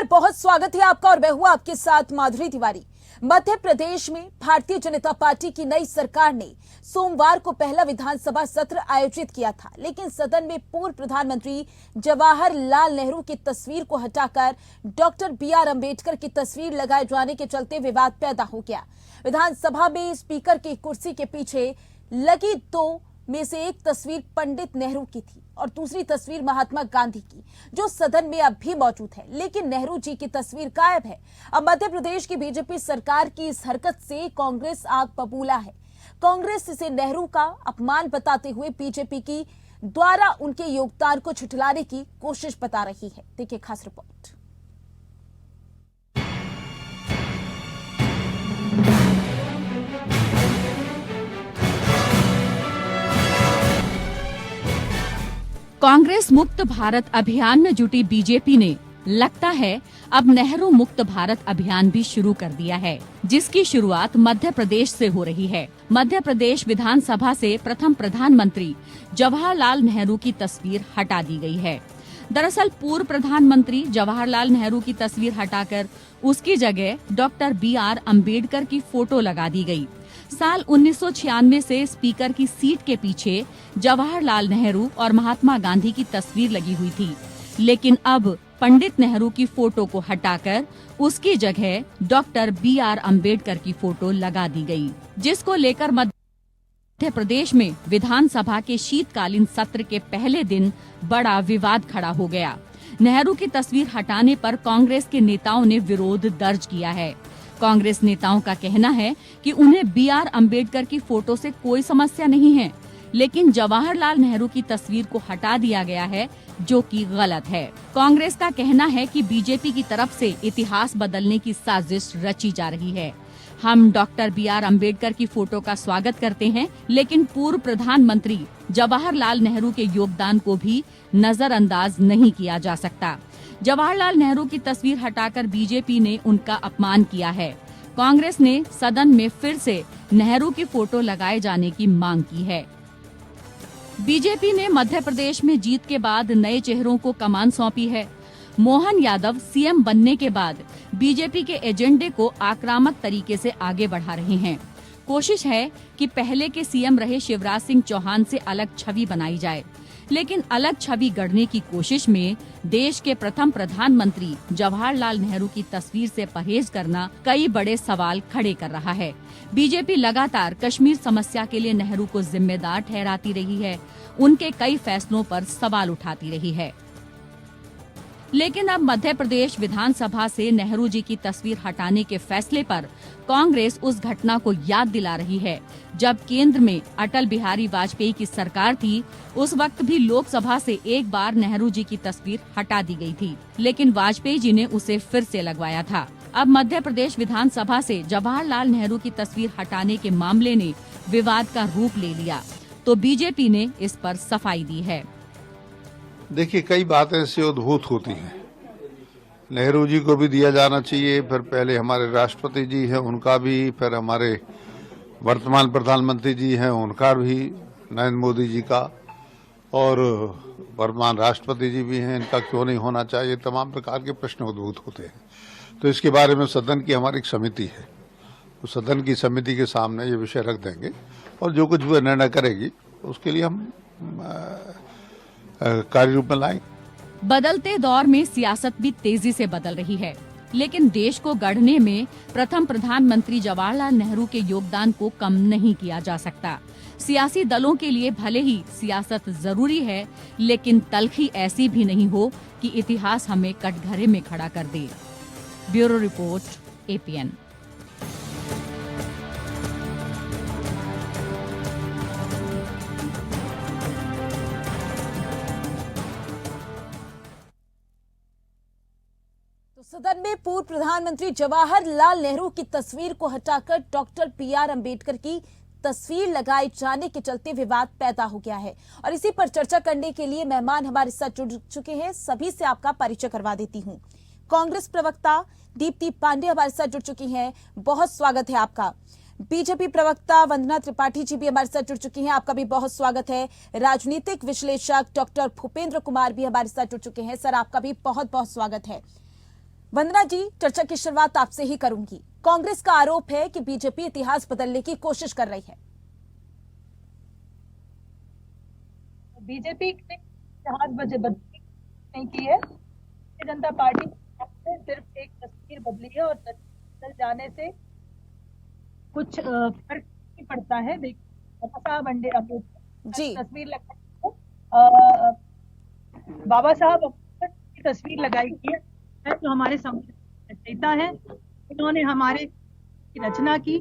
नमस्कार, बहुत स्वागत है आपका और मैं हूं आपके साथ माधुरी तिवारी। मध्य प्रदेश में भारतीय जनता पार्टी की नई सरकार ने सोमवार को पहला विधानसभा सत्र आयोजित किया था, लेकिन सदन में पूर्व प्रधानमंत्री जवाहरलाल नेहरू की तस्वीर को हटाकर डॉक्टर BR अम्बेडकर की तस्वीर लगाए जाने के चलते विवाद पैदा हो गया। विधानसभा में स्पीकर की कुर्सी के पीछे लगी दो में से एक तस्वीर पंडित नेहरू की थी और दूसरी तस्वीर महात्मा गांधी की, जो सदन में अब भी मौजूद है, लेकिन नेहरू जी की तस्वीर गायब है। अब मध्य प्रदेश की बीजेपी सरकार की इस हरकत से कांग्रेस आग बबूला है। कांग्रेस इसे नेहरू का अपमान बताते हुए बीजेपी की द्वारा उनके योगदान को झुठलाने की कोशिश बता रही है। देखिए खास रिपोर्ट। कांग्रेस मुक्त भारत अभियान में जुटी बीजेपी ने लगता है अब नेहरू मुक्त भारत अभियान भी शुरू कर दिया है, जिसकी शुरुआत मध्य प्रदेश से हो रही है। मध्य प्रदेश विधानसभा से प्रथम प्रधानमंत्री जवाहरलाल नेहरू की तस्वीर हटा दी गई है। दरअसल पूर्व प्रधानमंत्री जवाहरलाल नेहरू की तस्वीर हटाकर उसकी जगह डॉक्टर BR अम्बेडकर की फोटो लगा दी गई। साल 1996 से स्पीकर की सीट के पीछे जवाहरलाल नेहरू और महात्मा गांधी की तस्वीर लगी हुई थी, लेकिन अब पंडित नेहरू की फोटो को हटाकर उसकी जगह डॉक्टर BR अम्बेडकर की फोटो लगा दी गई, जिसको लेकर मध्य प्रदेश में विधानसभा के शीतकालीन सत्र के पहले दिन बड़ा विवाद खड़ा हो गया। नेहरू की तस्वीर हटाने पर कांग्रेस के नेताओं ने विरोध दर्ज किया है। कांग्रेस नेताओं का कहना है कि उन्हें BR अम्बेडकर की फोटो से कोई समस्या नहीं है, लेकिन जवाहरलाल नेहरू की तस्वीर को हटा दिया गया है, जो कि गलत है। कांग्रेस का कहना है कि बीजेपी की तरफ से इतिहास बदलने की साजिश रची जा रही है। हम डॉक्टर BR अम्बेडकर की फोटो का स्वागत करते हैं, लेकिन पूर्व प्रधानमंत्री जवाहरलाल नेहरू के योगदान को भी नजरअंदाज नहीं किया जा सकता। जवाहरलाल नेहरू की तस्वीर हटाकर बीजेपी ने उनका अपमान किया है। कांग्रेस ने सदन में फिर से नेहरू की फोटो लगाए जाने की मांग की है। बीजेपी ने मध्य प्रदेश में जीत के बाद नए चेहरों को कमान सौंपी है। मोहन यादव CM बनने के बाद बीजेपी के एजेंडे को आक्रामक तरीके से आगे बढ़ा रहे हैं। कोशिश है कि पहले के CM रहे शिवराज सिंह चौहान से अलग छवि बनाई जाए, लेकिन अलग छवि गढ़ने की कोशिश में देश के प्रथम प्रधानमंत्री जवाहरलाल नेहरू की तस्वीर से परहेज करना कई बड़े सवाल खड़े कर रहा है। बीजेपी लगातार कश्मीर समस्या के लिए नेहरू को जिम्मेदार ठहराती रही है, उनके कई फैसलों पर सवाल उठाती रही है। लेकिन अब मध्य प्रदेश विधानसभा से नेहरू जी की तस्वीर हटाने के फैसले पर कांग्रेस उस घटना को याद दिला रही है जब केंद्र में अटल बिहारी वाजपेयी की सरकार थी। उस वक्त भी लोकसभा से एक बार नेहरू जी की तस्वीर हटा दी गई थी, लेकिन वाजपेयी जी ने उसे फिर से लगवाया था। अब मध्य प्रदेश विधानसभा से जवाहरलाल नेहरू की तस्वीर हटाने के मामले ने विवाद का रूप ले लिया, तो बीजेपी ने इस पर सफाई दी है। देखिए, कई बातें ऐसी उद्भूत होती हैं। नेहरू जी को भी दिया जाना चाहिए, फिर पहले हमारे राष्ट्रपति जी हैं उनका भी, फिर हमारे वर्तमान प्रधानमंत्री जी हैं उनका भी, नरेंद्र मोदी जी का, और वर्तमान राष्ट्रपति जी भी हैं, इनका क्यों नहीं होना चाहिए। तमाम प्रकार के प्रश्न उद्भूत होते हैं। तो इसके बारे में सदन की हमारी एक समिति है, तो सदन की समिति के सामने ये विषय रख देंगे और जो कुछ वो निर्णय करेगी उसके लिए हम कार्य रूप में लाएंगे। बदलते दौर में सियासत भी तेजी से बदल रही है, लेकिन देश को गढ़ने में प्रथम प्रधानमंत्री जवाहरलाल नेहरू के योगदान को कम नहीं किया जा सकता। सियासी दलों के लिए भले ही सियासत जरूरी है, लेकिन तलखी ऐसी भी नहीं हो कि इतिहास हमें कटघरे में खड़ा कर दे। Bureau report, APN। सदन में पूर्व प्रधानमंत्री जवाहरलाल नेहरू की तस्वीर को हटाकर डॉक्टर BR अम्बेडकर की तस्वीर लगाए जाने के चलते विवाद पैदा हो गया है और इसी पर चर्चा करने के लिए मेहमान हमारे साथ जुड़ चुके हैं। सभी से आपका परिचय करवा देती हूं। कांग्रेस प्रवक्ता दीप्ति पांडे हमारे साथ जुड़ चुकी हैं, बहुत स्वागत है आपका। बीजेपी प्रवक्ता वंदना त्रिपाठी जी भी हमारे साथ जुड़ चुकी हैं, आपका भी बहुत स्वागत है। राजनीतिक विश्लेषक डॉक्टर भूपेंद्र कुमार भी हमारे साथ जुड़ चुके हैं, सर आपका भी बहुत बहुत स्वागत है। वंदना जी, चर्चा की शुरुआत आपसे ही करूंगी। कांग्रेस का आरोप है कि बीजेपी इतिहास बदलने की कोशिश कर रही है। बीजेपी ने इतिहास बदली नहीं की है। भारतीय जनता पार्टी ने सिर्फ एक तस्वीर बदली है और तस्वीर बदल जाने से कुछ फर्क नहीं पड़ता है। देखिए, बाबा साहब अम्बेडकर जी तस्वीर लगाई है, बाबा साहब अम्बेडकर की तस्वीर लगाई गई है जो हमारे संविधान रचयिता है। इन्होंने हमारे की रचना की,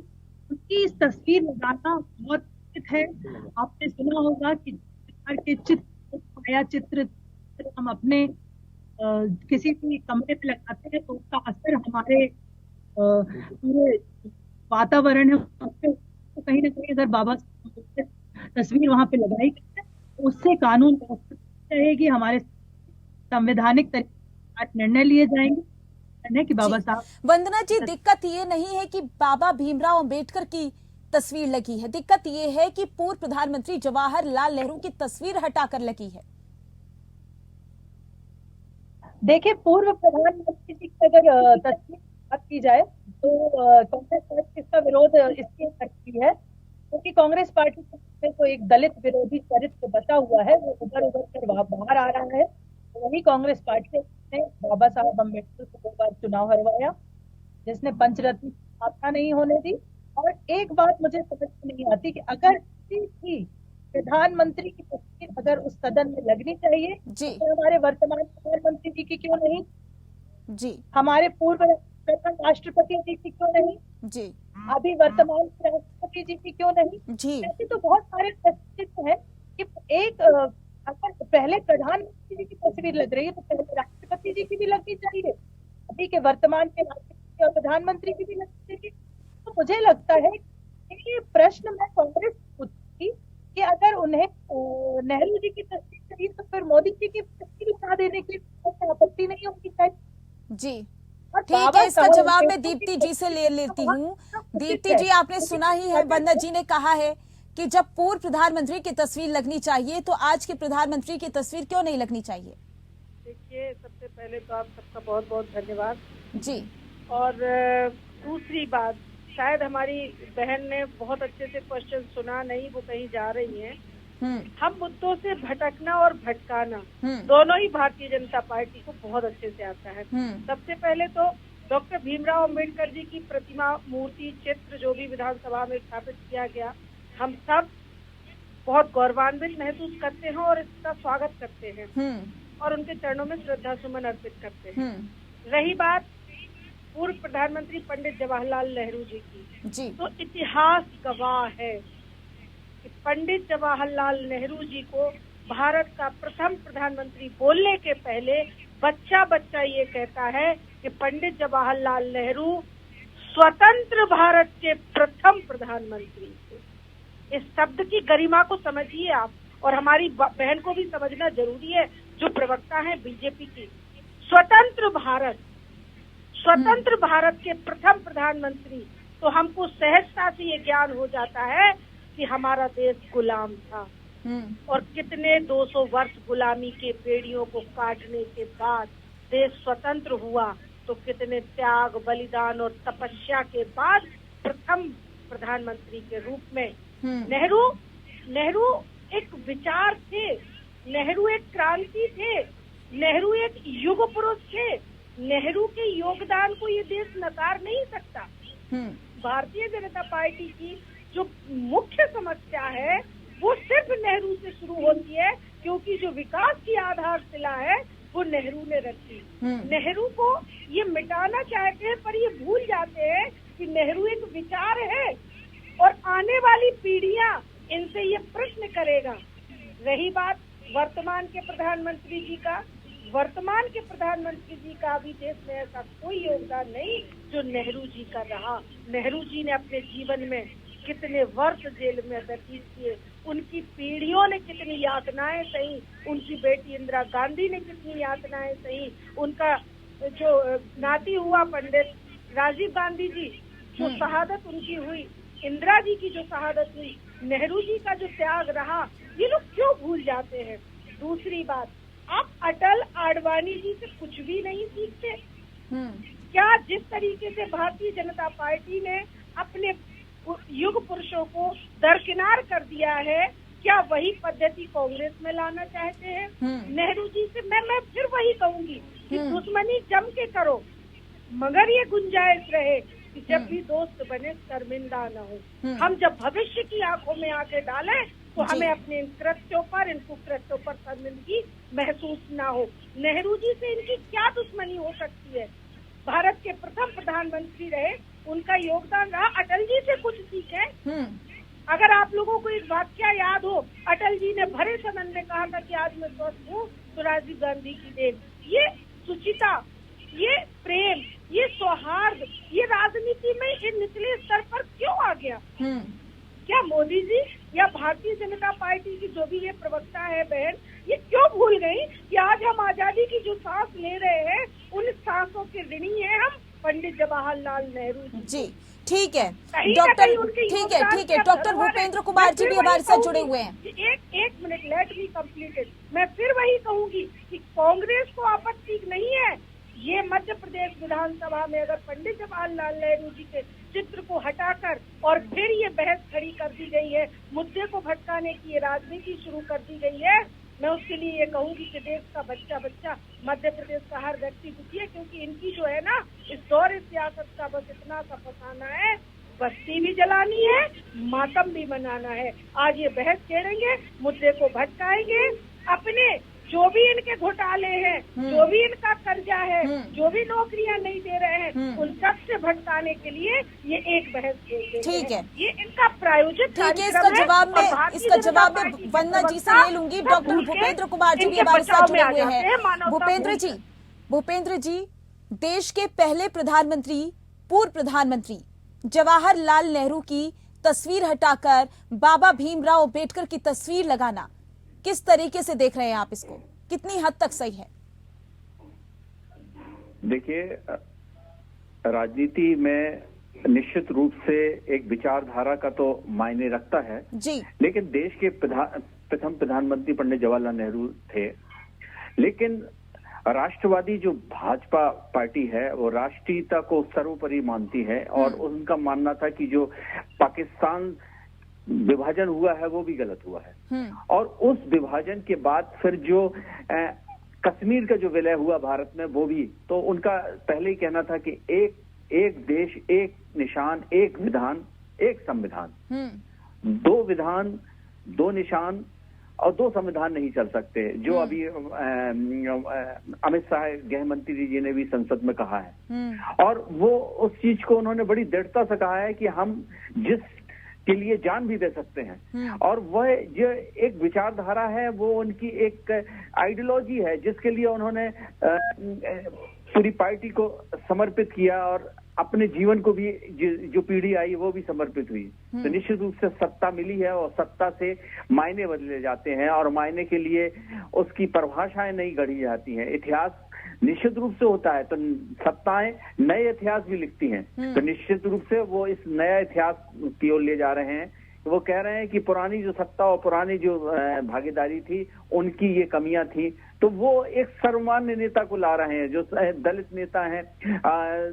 उनकी इस तस्वीर लगाना बहुत उचित है। आपने सुना होगा कि के चित्र, छाया चित्र हम अपने किसी भी कमरे पे लगाते हैं तो उसका असर हमारे पूरे वातावरण है तो कहीं ना कहीं अगर बाबा साहब तस्वीर वहां पे लगाई गई है तो उससे कानून व्यवस्था रहेगी। हमारे संवैधानिक तरीके से निर्णय लिए जाएंगे कि बाबा साहब। वंदना जी, दिक्कत ये नहीं है कि बाबा भीमराव अंबेडकर की तस्वीर लगी है, दिक्कत ये है कि पूर्व प्रधानमंत्री जवाहरलाल नेहरू की तस्वीर हटाकर लगी है। देखिए, पूर्व प्रधानमंत्री जी की अगर तस्वीर बात की जाए तो कांग्रेस पार्टी इसका विरोध इसलिए करती है क्योंकि कांग्रेस पार्टी में तो एक दलित विरोधी चरित्र बचा हुआ है, वो उभर उभर कर बाहर आ रहा है। वही कांग्रेस पार्टी ने बाबा साहब अम्बेडकर को 2 बार चुनाव हरवाया, जिसने पंचरत्न की स्थापना नहीं होने दी। और एक बात मुझे समझ में नहीं आती कि अगर किसी भी प्रधानमंत्री की तस्वीर अगर उस सदन में लगनी चाहिए तो हमारे वर्तमान प्रधानमंत्री जी की क्यों नहीं जी, हमारे पूर्व राष्ट्रपति जी की क्यों नहीं जी, अभी वर्तमान राष्ट्रपति जी की क्यों नहीं जी, ऐसे तो बहुत सारे तस्वीर हैं कि एक अगर पहले प्रधानमंत्री जी की तस्वीर लग रही है तो पहले राष्ट्रपति जी की भी लगनी चाहिए, अभी के वर्तमान के राष्ट्रपति और प्रधानमंत्री की भी लगनी चाहिए। तो मुझे लगता है कि ये प्रश्न मैं कांग्रेस को पूछती कि अगर उन्हें नेहरू जी की तस्वीर चाहिए तो फिर मोदी जी की तस्वीर उठा देने की आपत्ति नहीं होगी शायद। जी, और ठीक बाबा है। इसका साहब जवाब मैं अम्बेडकर दीप्ति की जी से ले लेती हूँ। तस्वीर दीप्ति जी, आपने सुना ही है, वंदना जी ने कहा है कि जब पूर्व प्रधानमंत्री की तस्वीर लगनी चाहिए तो आज के प्रधानमंत्री की तस्वीर क्यों नहीं लगनी चाहिए? देखिए, सबसे पहले तो आप सबका बहुत बहुत धन्यवाद जी, और दूसरी बात, शायद हमारी बहन ने बहुत अच्छे से क्वेश्चन सुना नहीं, वो कहीं जा रही हैं। हम मुद्दों से भटकना और भटकाना दोनों ही भारतीय जनता पार्टी को बहुत अच्छे से आता है। सबसे पहले तो डॉक्टर भीमराव अंबेडकर जी की प्रतिमा, मूर्ति, चित्र जो भी विधानसभा में स्थापित किया गया, हम सब बहुत गौरवान्वित महसूस करते हैं और इसका स्वागत करते हैं और उनके चरणों में श्रद्धा सुमन अर्पित करते हैं। रही बात पूर्व प्रधानमंत्री पंडित जवाहरलाल नेहरू जी की, तो इतिहास गवाह है कि पंडित जवाहरलाल नेहरू जी को भारत का प्रथम प्रधानमंत्री बोलने के पहले बच्चा बच्चा ये कहता है कि पंडित जवाहरलाल नेहरू स्वतंत्र भारत के प्रथम प्रधानमंत्री थे। इस शब्द की गरिमा को समझिए आप, और हमारी बहन को भी समझना जरूरी है जो प्रवक्ता है बीजेपी की। स्वतंत्र भारत के प्रथम प्रधानमंत्री, तो हमको सहजता से ये ज्ञान हो जाता है कि हमारा देश गुलाम था और कितने 200 वर्ष गुलामी के बेड़ियों को काटने के बाद देश स्वतंत्र हुआ, तो कितने त्याग, बलिदान और तपस्या के बाद प्रथम प्रधानमंत्री के रूप में नेहरू एक विचार थे, नेहरू एक क्रांति थे, नेहरू एक युग पुरुष थे। नेहरू के योगदान को ये देश नकार नहीं सकता। भारतीय जनता पार्टी की जो मुख्य समस्या है वो सिर्फ नेहरू से शुरू होती है, क्योंकि जो विकास की आधारशिला है वो नेहरू ने रखी। नेहरू को ये मिटाना चाहते हैं पर ये भूल जाते हैं कि नेहरू एक विचार है और आने वाली पीढ़ियां इनसे ये प्रश्न करेगा। रही बात वर्तमान के प्रधानमंत्री जी का भी देश में ऐसा कोई योगदान नहीं जो नेहरू जी का रहा। नेहरू जी ने अपने जीवन में कितने वर्ष जेल में व्यतीत किए, उनकी पीढ़ियों ने कितनी यातनाएं सही, उनकी बेटी इंदिरा गांधी ने कितनी यातनाएं सही, उनका जो नाती हुआ पंडित राजीव गांधी जी, जो शहादत उनकी हुई, इंदिरा जी की जो शहादत हुई, नेहरू जी का जो त्याग रहा, ये लोग क्यों भूल जाते हैं। दूसरी बात, आप अटल आडवाणी जी से कुछ भी नहीं सीखते। क्या जिस तरीके से भारतीय जनता पार्टी ने अपने युग पुरुषों को दरकिनार कर दिया है, क्या वही पद्धति कांग्रेस में लाना चाहते हैं? नेहरू जी से मैं फिर वही कहूंगी कि दुश्मनी जम के करो, मगर ये गुंजाइश रहे कि जब भी दोस्त बने शर्मिंदा न हो। हम जब भविष्य की आंखों में आंखें डालें तो हमें अपने इन कृत्यों पर, इन कुकृत्यों पर शर्मिंदगी महसूस ना हो। नेहरू जी से इनकी क्या दुश्मनी हो सकती है? भारत के प्रथम प्रधानमंत्री रहे, उनका योगदान रहा। अटल जी से कुछ सीखें। अगर आप लोगों को एक वाक्य याद हो, अटल जी ने भरे सदन में कहा था कि आज मैं स्वस्थ हूँ तो राजीव गांधी की देन। ये सुचिता, ये प्रेम, ये सौहार्द, ये राजनीति में ये निचले स्तर पर क्यों आ गया? क्या मोदी जी या भारतीय जनता पार्टी की जो भी ये प्रवक्ता है बहन, ये क्यों भूल गई कि आज हम आजादी की जो सांस ले रहे हैं उन सांसों के ऋणी हैं हम पंडित जवाहरलाल नेहरू जी। ठीक है डॉक्टर, ठीक है डॉक्टर भूपेंद्र कुमार जी भी हमारे साथ जुड़े हुए हैं। एक मिनट, लेट मी कंप्लीटेड। मैं फिर वही कहूंगी कि कांग्रेस को आपत्ति नहीं है ये मध्य प्रदेश विधानसभा में अगर पंडित जवाहरलाल नेहरू जी के चित्र को हटाकर और फिर ये बहस खड़ी कर दी गई है, मुद्दे को भटकाने की ये राजनीति शुरू कर दी गई है, मैं उसके लिए ये कहूंगी कि देश का बच्चा बच्चा, मध्य प्रदेश का हर व्यक्ति दुखी है, क्योंकि इनकी जो है ना इस दौर सियासत का बस इतना सा फसाना है, बस्ती भी जलानी है, मातम भी मनाना है। आज ये बहस छेड़ेंगे, मुद्दे को भटकाएंगे, अपने जो भी इनके घोटाले हैं, जो भी इनका कर्जा है, जो भी नौकरियां नहीं दे रहे हैं, उन सब से भटकाने के लिए ये एक बहस खेलते हैं। ठीक है, ये इनका प्रायोजित ठीक है। इसका जवाब मैं वंदना जी से ले लूंगी। डॉक्टर भूपेंद्र कुमार जी भी हमारे साथ जुड़े हुए हैं। भूपेंद्र जी, देश के पहले प्रधानमंत्री, पूर्व प्रधानमंत्री जवाहरलाल नेहरू की तस्वीर हटाकर बाबा भीमराव अम्बेडकर की तस्वीर लगाना, किस तरीके से देख रहे हैं आप इसको? कितनी हद तक सही है? देखिए, राजनीति में निश्चित रूप से एक विचारधारा का तो मायने रखता है जी, लेकिन देश के प्रथम प्रधानमंत्री पंडित जवाहरलाल नेहरू थे। लेकिन राष्ट्रवादी जो भाजपा पार्टी है वो राष्ट्रीयता को सर्वोपरि मानती है और उनका मानना था कि जो पाकिस्तान विभाजन हुआ है वो भी गलत हुआ है और उस विभाजन के बाद फिर जो कश्मीर का जो विलय हुआ भारत में वो भी, तो उनका पहले ही कहना था कि एक देश, एक निशान, एक विधान, एक संविधान। दो विधान, दो निशान और दो संविधान नहीं चल सकते, जो अभी अमित शाह गृह मंत्री जी ने भी संसद में कहा है। और वो उस चीज को उन्होंने बड़ी दृढ़ता से कहा है कि हम जिस के लिए जान भी दे सकते हैं। और वह जो एक विचारधारा है वो उनकी एक आइडियोलॉजी है जिसके लिए उन्होंने पूरी पार्टी को समर्पित किया और अपने जीवन को भी जो पीढ़ी आई वो भी समर्पित हुई। तो निश्चित रूप से सत्ता मिली है और सत्ता से मायने बदले जाते हैं और मायने के लिए उसकी परिभाषाएं नहीं गढ़ी जाती हैं। इतिहास निश्चित रूप से होता है तो सत्ताएं नए इतिहास भी लिखती हैं, तो निश्चित रूप से वो इस नया इतिहास की ओर ले जा रहे हैं। वो कह रहे हैं कि पुरानी जो सत्ता और पुरानी जो भागीदारी थी उनकी ये कमियां थी, तो वो एक सर्वमान्य नेता को ला रहे हैं जो दलित नेता हैं,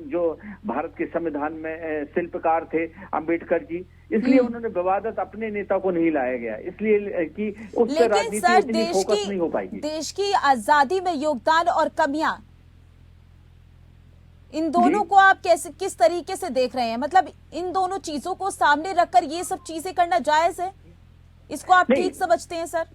जो भारत के संविधान में शिल्पकार थे अम्बेडकर जी। इसलिए उन्होंने विवादित अपने नेता को नहीं लाया गया, इसलिए कि उस पर राजनीति इतनी फोकस नहीं हो पाएगी। देश की आजादी में योगदान और कमियां, इन दोनों को आप कैसे, किस तरीके से देख रहे हैं? मतलब इन दोनों चीजों को सामने रखकर ये सब चीजें करना जायज है? इसको आप ठीक समझते हैं सर?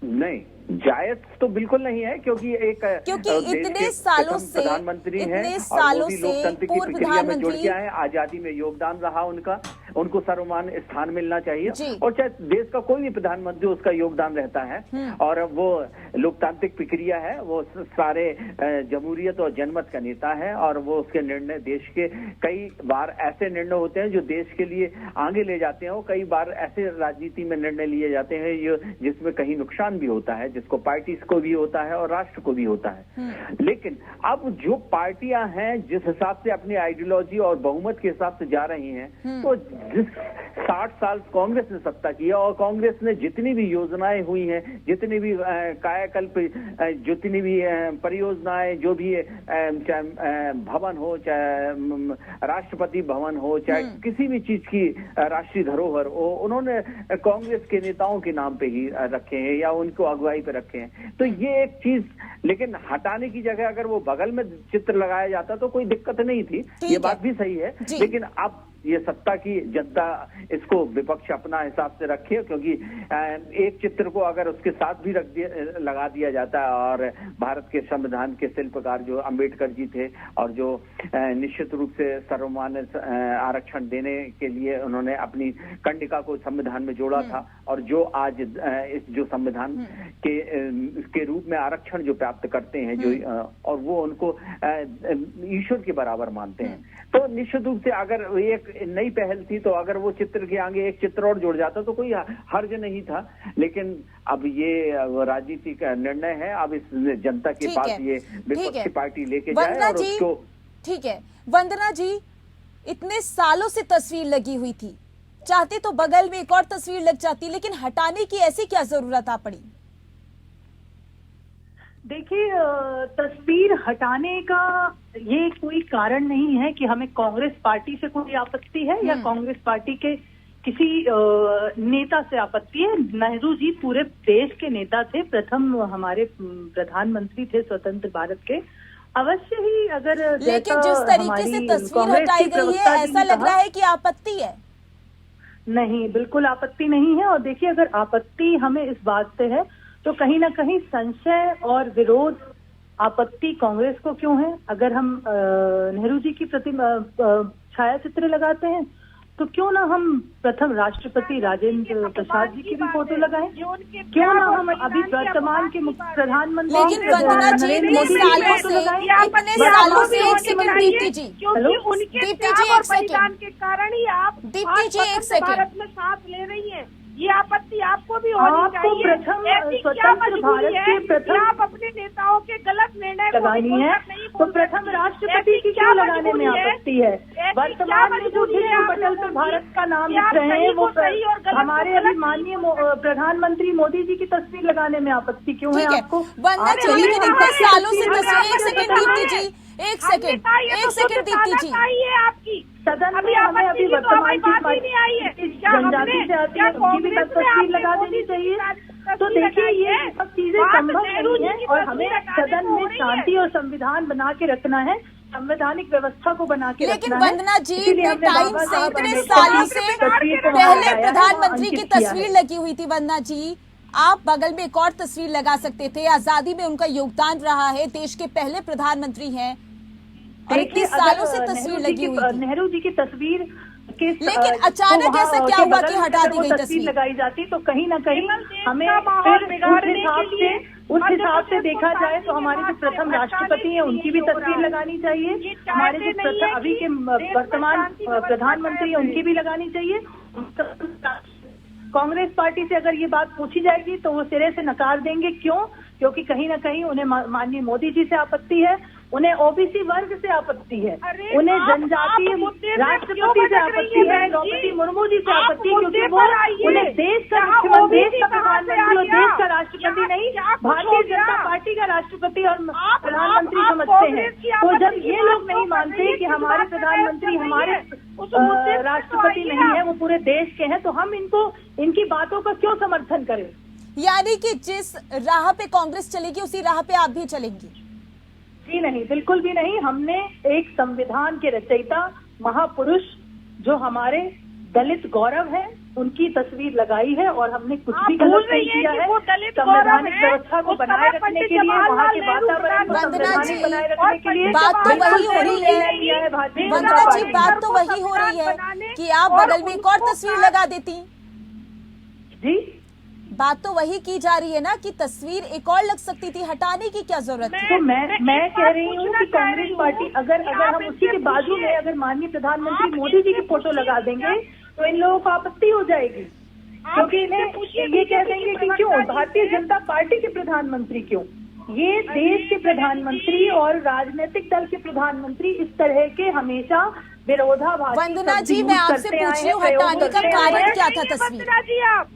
नहीं, जायज तो बिल्कुल नहीं है, क्योंकि इतने सालों से प्रधानमंत्री हैं और वो भी लोकतंत्र की प्रक्रिया में जुड़ के आए, आजादी में योगदान रहा उनका, उनको सर्वमान्य स्थान मिलना चाहिए। और चाहे देश का कोई भी प्रधानमंत्री उसका योगदान रहता है और वो लोकतांत्रिक प्रक्रिया है, वो सारे जमहूरियत और जनमत का नेता है और वो उसके निर्णय देश के कई बार ऐसे निर्णय होते हैं जो देश के लिए आगे ले जाते हैं, और कई बार ऐसे राजनीति में निर्णय लिए जाते हैं जिसमें कहीं नुकसान भी होता है, जिसको पार्टी को भी होता है और राष्ट्र को भी होता है। लेकिन अब जो पार्टियां हैं जिस हिसाब से अपनी आइडियोलॉजी और बहुमत के हिसाब से जा रही हैं, तो जिस 60 साल कांग्रेस ने सत्ता किया और कांग्रेस ने जितनी भी योजनाएं हुई हैं, जितनी भी कायाकल्प, जितनी भी परियोजनाएं, जो भी चाहे भवन हो, चाहे राष्ट्रपति भवन हो, चाहे किसी भी चीज की राष्ट्रीय धरोहर हो, उन्होंने कांग्रेस के नेताओं के नाम पे ही रखे हैं या उनको अगुवाई पे रखे हैं। तो ये एक चीज, लेकिन हटाने की जगह अगर वो बगल में चित्र लगाया जाता तो कोई दिक्कत नहीं थी, ये बात भी सही है। लेकिन अब ये सत्ता की जनता इसको विपक्ष अपना हिसाब से रखे, क्योंकि एक चित्र को अगर उसके साथ भी लगा दिया जाता है, और भारत के संविधान के शिल्पकार जो अंबेडकर जी थे और जो निश्चित रूप से सर्वमान्य आरक्षण देने के लिए उन्होंने अपनी कंडिका को संविधान में जोड़ा था, और जो आज इस जो संविधान के रूप में आरक्षण जो प्राप्त करते हैं, जो और वो उनको ईश्वर के बराबर मानते हैं, तो निश्चित रूप से अगर एक नई पहल थी तो अगर वो चित्र के आगे एक चित्र और जुड़ जाता तो कोई हर्ज नहीं था। लेकिन अब ये राजनीति का निर्णय है, अब इस जनता के पास ये विपक्षी पार्टी लेके जाए और उसको। ठीक है वंदना जी, इतने सालों से तस्वीर लगी हुई थी, चाहते तो बगल में एक और तस्वीर लग जाती, लेकिन हटाने की ऐसी क्या जरूरत आ पड़ी? देखिए, तस्वीर हटाने का ये कोई कारण नहीं है कि हमें कांग्रेस पार्टी से कोई आपत्ति है या कांग्रेस पार्टी के किसी नेता से आपत्ति है। नेहरू जी पूरे देश के नेता थे, प्रथम हमारे प्रधानमंत्री थे स्वतंत्र भारत के। अवश्य ही अगर लेकिन जिस तरीके से तस्वीर हटाई गई है, ऐसा लग रहा है कि आपत्ति है। नहीं, बिल्कुल आपत्ति नहीं है। और देखिए, अगर आपत्ति हमें इस बात से है तो कहीं ना कहीं संशय और विरोध, आपत्ति कांग्रेस को क्यों है? अगर हम नेहरू जी की प्रतिमा छाया चित्र लगाते हैं तो क्यों ना हम प्रथम राष्ट्रपति राजेंद्र प्रसाद जी की भी फोटो लगाएं? क्यों ना हम अभी वर्तमान के प्रधानमंत्री सालों से एक सेकंड दीप्ति जी, एक सेकंड के कारण ही आप भारत में साथ ले रही हैं। ये आपत्ति आपको भी होनी चाहिए। प्रथम स्वतंत्र भारत के प्रथम आप अपने नेताओं के गलत निर्णय लगानी है, तो प्रथम राष्ट्रपति की क्यों लगाने में आपत्ति है? वर्तमान में जो विश्व पटल पर भारत का नाम लिख रहे हैं वो हमारे अभी माननीय प्रधानमंत्री मोदी जी की तस्वीर लगाने में आपत्ति क्यों है आपको? वंदना जी, लेकिन इतने सालों से तस्वीर, एक सेकंड दीप्ति जी, एक सेकंड दीप्ति जी, आपकी सदन में हमें अभी वर्तमान की जनजाति से आती है उनकी भी तस्वीर लगा देनी चाहिए। तो देखिए, ये सब चीजें संभव नहीं है और हमें सदन में शांति और संविधान बना के रखना है, संवैधानिक व्यवस्था को बना के रखना है। वंदना जी, टाइम से इतने सालों से पहले प्रधानमंत्री की तस्वीर लगी हुई थी। वंदना जी, आप बगल में एक और तस्वीर लगा सकते थे। आजादी में उनका योगदान रहा है, देश के पहले प्रधानमंत्री हैं और इतने सालों से तस्वीर लगी हुई थी। नेहरू जी की तस्वीर लेकिन अचानक ऐसा क्या हुआ कि हटा दी गई तस्वीर लगाई जाती? तो कहीं ना कहीं हमें उस हिसाब से देखा जाए तो हमारे जो प्रथम राष्ट्रपति हैं उनकी भी तस्वीर लगानी चाहिए, हमारे जो अभी के वर्तमान प्रधानमंत्री हैं उनकी भी लगानी चाहिए। कांग्रेस पार्टी से अगर ये बात पूछी जाएगी तो वो सिरे से नकार देंगे। क्यों? क्योंकि कहीं ना कहीं उन्हें माननीय मोदी जी से आपत्ति है, उन्हें ओबीसी वर्ग से आपत्ति है, उन्हें जनजातीय राष्ट्रपति से आपत्ति है, द्रौपदी मुर्मू जी से आपत्ति, क्योंकि वो उन्हें देश का मुख्यमंत्री, देश का प्रधानमंत्री और देश का राष्ट्रपति नहीं, भारतीय जनता पार्टी का राष्ट्रपति और प्रधानमंत्री समझते हैं। तो जब ये लोग नहीं मानते कि हमारे प्रधानमंत्री हमारे राष्ट्रपति नहीं है, वो पूरे देश के हैं, तो हम इनकी बातों का क्यों समर्थन करें? यानी कि जिस राह पे कांग्रेस चलेगी उसी राह पे आप भी चलेंगी? जी नहीं, बिल्कुल भी नहीं। हमने एक संविधान के रचयिता महापुरुष जो हमारे दलित गौरव है उनकी तस्वीर लगाई है और हमने कुछ भी गलत नहीं किया है। संवैधानिक व्यवस्था को बनाए रखने के लिए, वहाँ के वातावरण को संवैधानिक बनाए रखने के लिए बात तो वही हो रही है। वंदना जी, बात तो वही हो रही है कि आप बगल में एक और तस्वीर लगा देती। जी, बात तो वही की जा रही है ना कि तस्वीर एक और लग सकती थी, हटाने की क्या जरूरत थी? तो मैं कह रही हूँ कि कांग्रेस पार्टी अगर हम उसी के बाजू में अगर माननीय प्रधानमंत्री मोदी जी की फोटो लगा देंगे तो इन लोगों को आपत्ति हो जाएगी। क्योंकि इन्हें ये कह देंगे कि क्यों भारतीय जनता पार्टी के प्रधानमंत्री क्यों, ये देश के प्रधानमंत्री और राजनीतिक दल के प्रधानमंत्री इस तरह के हमेशा विरोधाभासी। वंदना जी, मैं आपसे पूछ रही हूँ, हटाने का कारण क्या था तस्वीर?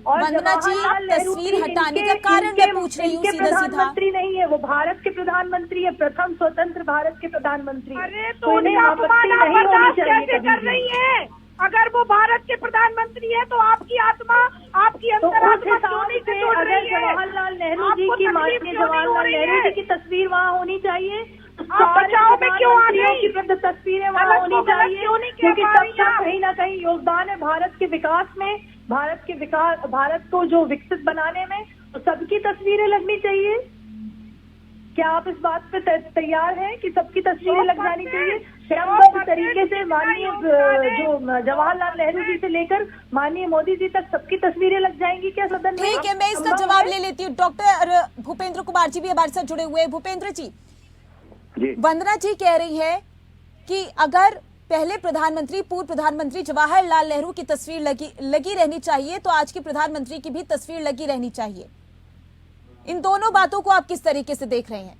वंदना जी, तस्वीर हटाने का कारण मैं पूछ रही हूँ सीधा सीधा। प्रधानमंत्री नहीं है, वो भारत के प्रधानमंत्री है, प्रथम स्वतंत्र भारत के प्रधानमंत्री। अरे तो उन्हें आपत्ति नहीं होनी चाहिए कर रही है। अगर वो भारत के प्रधानमंत्री है तो आपकी आत्मा, आपकी अंतरात्मा क्यों नहीं टूट रही है? जवाहरलाल नेहरू जी की, माननीय जवाहरलाल नेहरू जी की तस्वीर वहाँ होनी चाहिए। बचाओ में क्यों आ गई? की तस्वीरें वहाँ होनी चाहिए, क्योंकि सबका कहीं ना कहीं योगदान है भारत के विकास में, भारत को जो विकसित बनाने में, तो सबकी तस्वीरें लगनी चाहिए। क्या आप इस बात पे तैयार हैं कि सबकी तस्वीरें लग जानी चाहिए? क्रमबद्ध तरीके से माननीय जो जवाहरलाल नेहरू जी से लेकर माननीय मोदी जी तक सबकी तस्वीरें लग जाएंगी क्या सदन में? ठीक है, मैं इसका जवाब ले लेती हूँ। डॉक्टर भूपेंद्र कुमार जी भी हमारे साथ जुड़े हुए हैं। भूपेंद्र जी, वंदना जी कह रही है कि अगर पहले प्रधानमंत्री, पूर्व प्रधानमंत्री जवाहरलाल नेहरू की तस्वीर लगी रहनी चाहिए तो आज के प्रधानमंत्री की भी तस्वीर लगी रहनी चाहिए। इन दोनों बातों को आप किस तरीके से देख रहे हैं?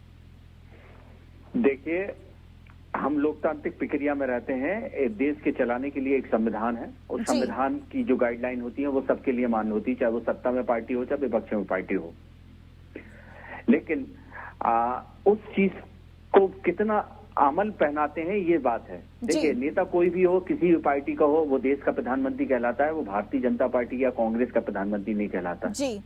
देखिए, हम लोकतांत्रिक प्रक्रिया में रहते हैं। देश के चलाने के लिए एक संविधान है, उस संविधान की जो गाइडलाइन होती है वो सबके लिए मान्य होती है, चाहे वो सत्ता में पार्टी हो चाहे विपक्ष में पार्टी हो। लेकिन उस चीज को कितना अमल पहनाते हैं ये बात है। देखिए, नेता कोई भी हो, किसी भी पार्टी का हो, वो देश का प्रधानमंत्री कहलाता है, वो भारतीय जनता पार्टी या कांग्रेस का प्रधानमंत्री नहीं कहलाता जी।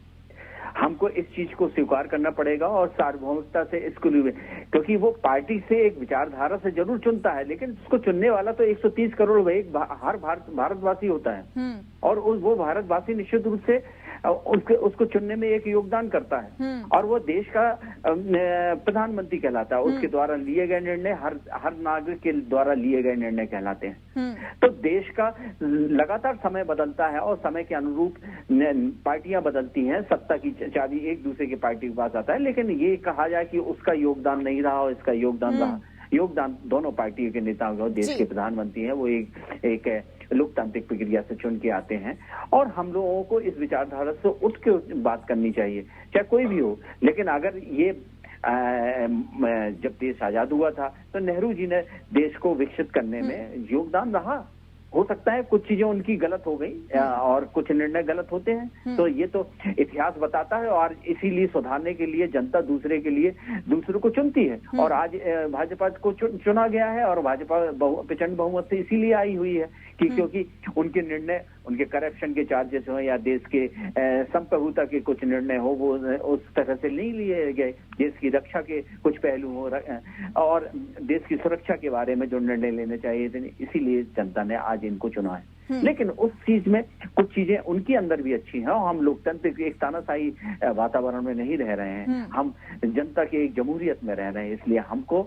हमको इस चीज को स्वीकार करना पड़ेगा और सार्वभौमिकता से इसको, क्योंकि वो पार्टी से एक विचारधारा से जरूर चुनता है, लेकिन उसको चुनने वाला तो 130 करोड़ हर भारतवासी होता है, और वो भारतवासी निश्चित रूप से उसको चुनने में एक योगदान करता है, और वो देश का प्रधानमंत्री कहलाता है। उसके द्वारा लिए गए निर्णय हर नागरिक के द्वारा लिए गए निर्णय कहलाते हैं। तो देश का लगातार समय बदलता है और समय के अनुरूप पार्टियां बदलती हैं, सत्ता की चाबी एक दूसरे की पार्टी के पास आता है, लेकिन ये कहा जाए कि उसका योगदान नहीं रहा और इसका योगदान रहा, योगदान दोनों पार्टियों के नेताओं का। देश के प्रधानमंत्री हैं, वो एक लोकतांत्रिक प्रक्रिया से चुन के आते हैं, और हम लोगों को इस विचारधारा से उठ के बात करनी चाहिए, चाहे कोई भी हो। लेकिन अगर ये जब देश आजाद हुआ था तो नेहरू जी ने देश को विकसित करने में योगदान रहा। हो सकता है कुछ चीजें उनकी गलत हो गई और कुछ निर्णय गलत होते हैं, तो ये तो इतिहास बताता है, और इसीलिए सुधारने के लिए जनता दूसरे को चुनती है। और आज भाजपा को चुना गया है, और भाजपा प्रचंड बहुमत से इसीलिए आई हुई है कि क्योंकि उनके निर्णय, उनके करप्शन के चार्जेस हो या देश के संप्रभुता के कुछ निर्णय हो, वो उस तरह से नहीं लिए गए। देश की रक्षा के कुछ पहलू हो और देश की सुरक्षा के बारे में जो निर्णय लेने चाहिए थे, इसीलिए जनता ने आज इनको चुना है। लेकिन उस चीज में कुछ चीजें उनके अंदर भी अच्छी हैं, और हम लोकतंत्र के एक तानाशाही वातावरण में नहीं रह रहे हैं, हम जनता के एक जमहूरियत में रह रहे हैं। इसलिए हमको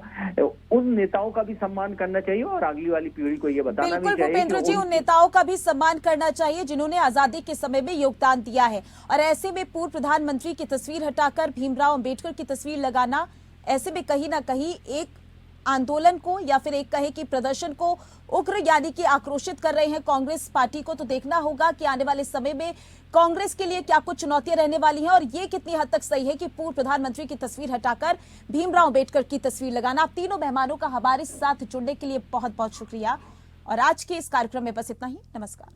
उन नेताओं का भी सम्मान करना चाहिए और अगली वाली पीढ़ी को ये बताना भी चाहिए। भूपेंद्र जी, उन नेताओं का भी सम्मान करना चाहिए जिन्होंने आजादी के समय में योगदान दिया है, और ऐसे में पूर्व प्रधानमंत्री की तस्वीर हटाकर भीमराव अंबेडकर की तस्वीर लगाना, ऐसे में कहीं ना कहीं एक आंदोलन को या फिर एक कहे कि प्रदर्शन को उग्र यानी कि आक्रोशित कर रहे हैं कांग्रेस पार्टी को। तो देखना होगा कि आने वाले समय में कांग्रेस के लिए क्या कुछ चुनौतियां रहने वाली हैं, और ये कितनी हद तक सही है कि पूर्व प्रधानमंत्री की तस्वीर हटाकर भीमराव अंबेडकर की तस्वीर लगाना। आप तीनों मेहमानों का हमारे साथ जुड़ने के लिए बहुत बहुत शुक्रिया, और आज के इस कार्यक्रम में बस इतना ही। नमस्कार।